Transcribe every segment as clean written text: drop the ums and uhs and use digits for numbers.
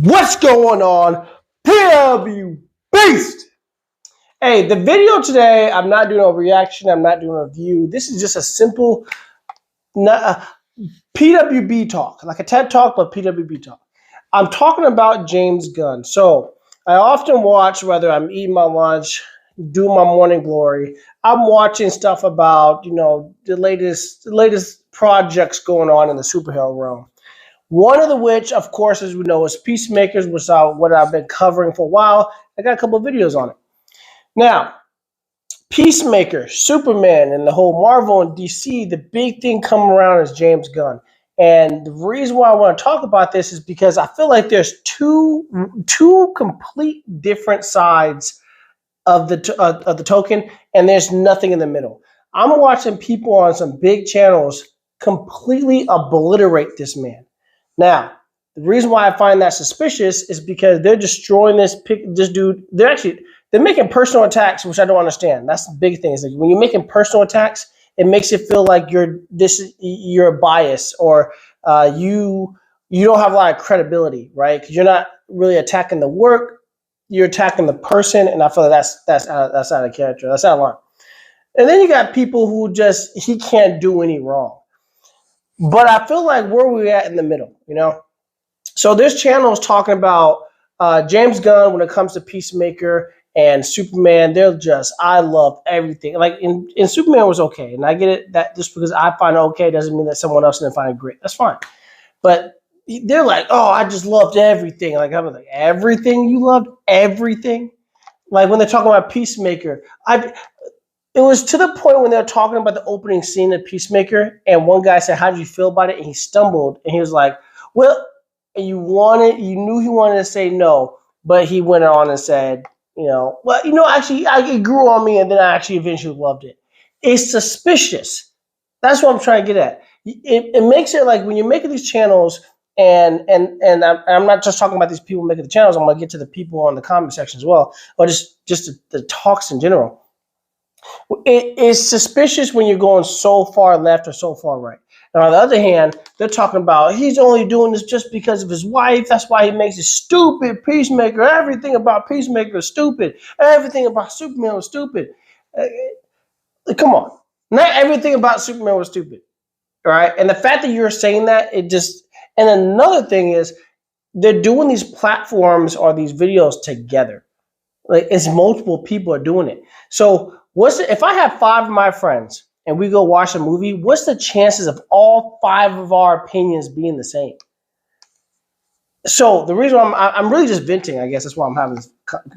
What's going on, PW Beast? Hey, the video today, I'm not doing a reaction, I'm not doing a review. This is just a simple PWB talk, like a TED talk, but PWB talk. I'm talking about James Gunn. So I often watch, whether I'm eating my lunch, doing my morning glory, I'm watching stuff about, the latest projects going on in the superhero realm. One of the which, of course, as we know, is Peacemakers, which is what I've been covering for a while. I got a couple of videos on it. Now, Peacemaker, Superman, and the whole Marvel and DC, the big thing coming around is James Gunn. And the reason why I want to talk about this is because I feel like there's two complete different sides of the token, and there's nothing in the middle. I'm watching people on some big channels completely obliterate this man. Now, the reason why I find that suspicious is because they're destroying this dude. They're making personal attacks, which I don't understand. That's the big thing. Is like when you're making personal attacks, it makes it feel like you're biased or you don't have a lot of credibility, right? Because you're not really attacking the work, you're attacking the person, and I feel like that's out of character. That's out of line. And then you got people who he can't do any wrong. But I feel like where we're at in the middle, So there's channels talking about James Gunn when it comes to Peacemaker and Superman. I love everything. Like in Superman was okay. And I get it that just because I find it okay doesn't mean that someone else didn't find it great. That's fine. But they're like, oh, I just loved everything. Like, I was like, everything? You loved everything? Like when they're talking about Peacemaker, it was to the point when they were talking about the opening scene of Peacemaker, and one guy said, how did you feel about it? And he stumbled, and he was like, well, you knew he wanted to say no, but he went on and said, actually, it grew on me, and then I actually eventually loved it. It's suspicious. That's what I'm trying to get at. It makes it like when you're making these channels, and I'm not just talking about these people making the channels, I'm going to get to the people on the comment section as well, or just the talks in general. It is suspicious when you're going so far left or so far right. And on the other hand, they're talking about he's only doing this just because of his wife. That's why he makes it stupid. Peacemaker. Everything about Peacemaker is stupid. Everything about Superman was stupid. Come on. Not everything about Superman was stupid. All right. And the fact that you're saying that, and another thing is they're doing these platforms or these videos together. Like it's multiple people are doing it. So if I have 5 of my friends and we go watch a movie, what's the chances of all 5 of our opinions being the same? So the reason I'm really just venting, I guess that's why I'm having this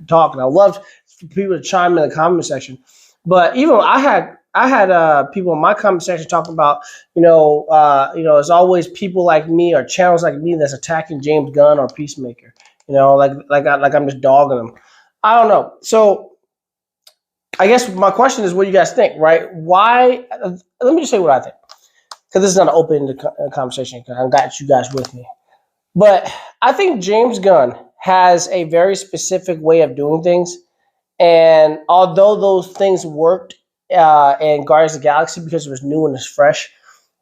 talk, and I love for people to chime in the comment section. But even I had people in my comment section talking about, it's always people like me or channels like me that's attacking James Gunn or Peacemaker. Like I'm just dogging them. I don't know. So I guess my question is, what do you guys think, right? Why? Let me just say what I think, because this is not an open conversation. I've got you guys with me. But I think James Gunn has a very specific way of doing things. And although those things worked in Guardians of the Galaxy because it was new and it's fresh,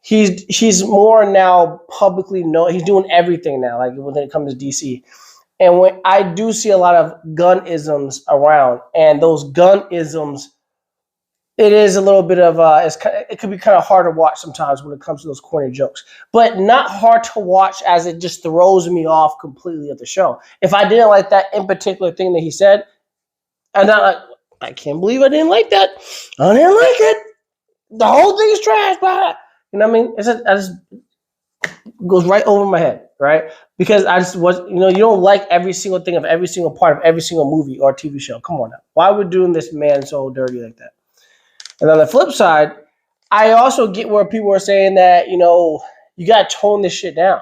he's more now publicly known. He's doing everything now, like when it comes to DC. And when I do see a lot of gun-isms around, and those gun-isms, it is a little bit of it could be kind of hard to watch sometimes when it comes to those corny jokes, but not hard to watch as it just throws me off completely at the show. If I didn't like that in particular thing that he said, I'm not like, I can't believe I didn't like that. I didn't like it. The whole thing is trash, but you know what I mean? It goes right over my head, right? Because you don't like every single thing of every single part of every single movie or TV show. Come on now. Why are we doing this man so dirty like that? And on the flip side, I also get where people are saying that, you got to tone this shit down.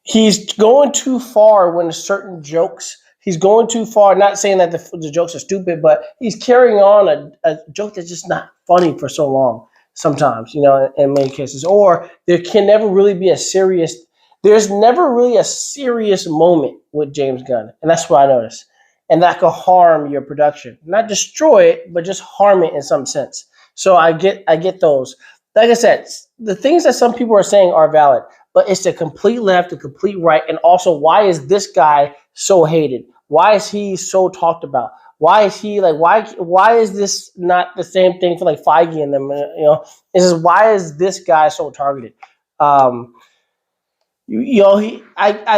He's going too far when certain jokes, he's going too far, not saying that the jokes are stupid, but he's carrying on a joke that's just not funny for so long. Sometimes, in many cases, or there can never really be there's never really a serious moment with James Gunn. And that's what I noticed. And that could harm your production, not destroy it, but just harm it in some sense. So I get those. Like I said, the things that some people are saying are valid. but it's the complete left, the complete right, and also why is this guy so hated? Why is he so talked about? Why is he like why is this not the same thing for like Feige and them? This is why is this guy so targeted? I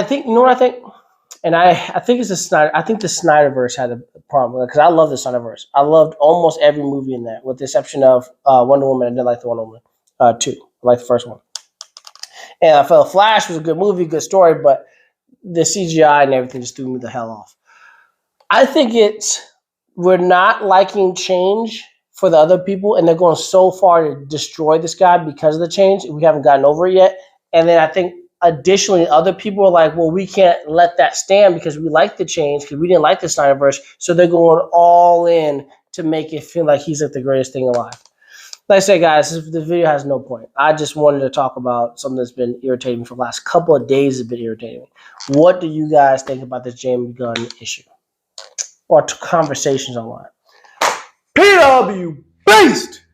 think what I think, and I think it's the Snyder. I think the Snyderverse had a problem because I love the Snyderverse. I loved almost every movie in that, with the exception of Wonder Woman. I didn't like the Wonder Woman 2. I liked the first one, and I felt Flash was a good movie, good story, but the CGI and everything just threw me the hell off. I think we're not liking change for the other people, and they're going so far to destroy this guy because of the change. We haven't gotten over it yet, and then I think additionally, other people are like, well, we can't let that stand because we like the change because we didn't like the Snyderverse, so they're going all in to make it feel like he's like the greatest thing alive. Like I say, guys, the video has no point. I just wanted to talk about something that's been irritating me for the last couple of days. Has been irritating me. What do you guys think about this James Gunn issue or conversations online? PW Beast!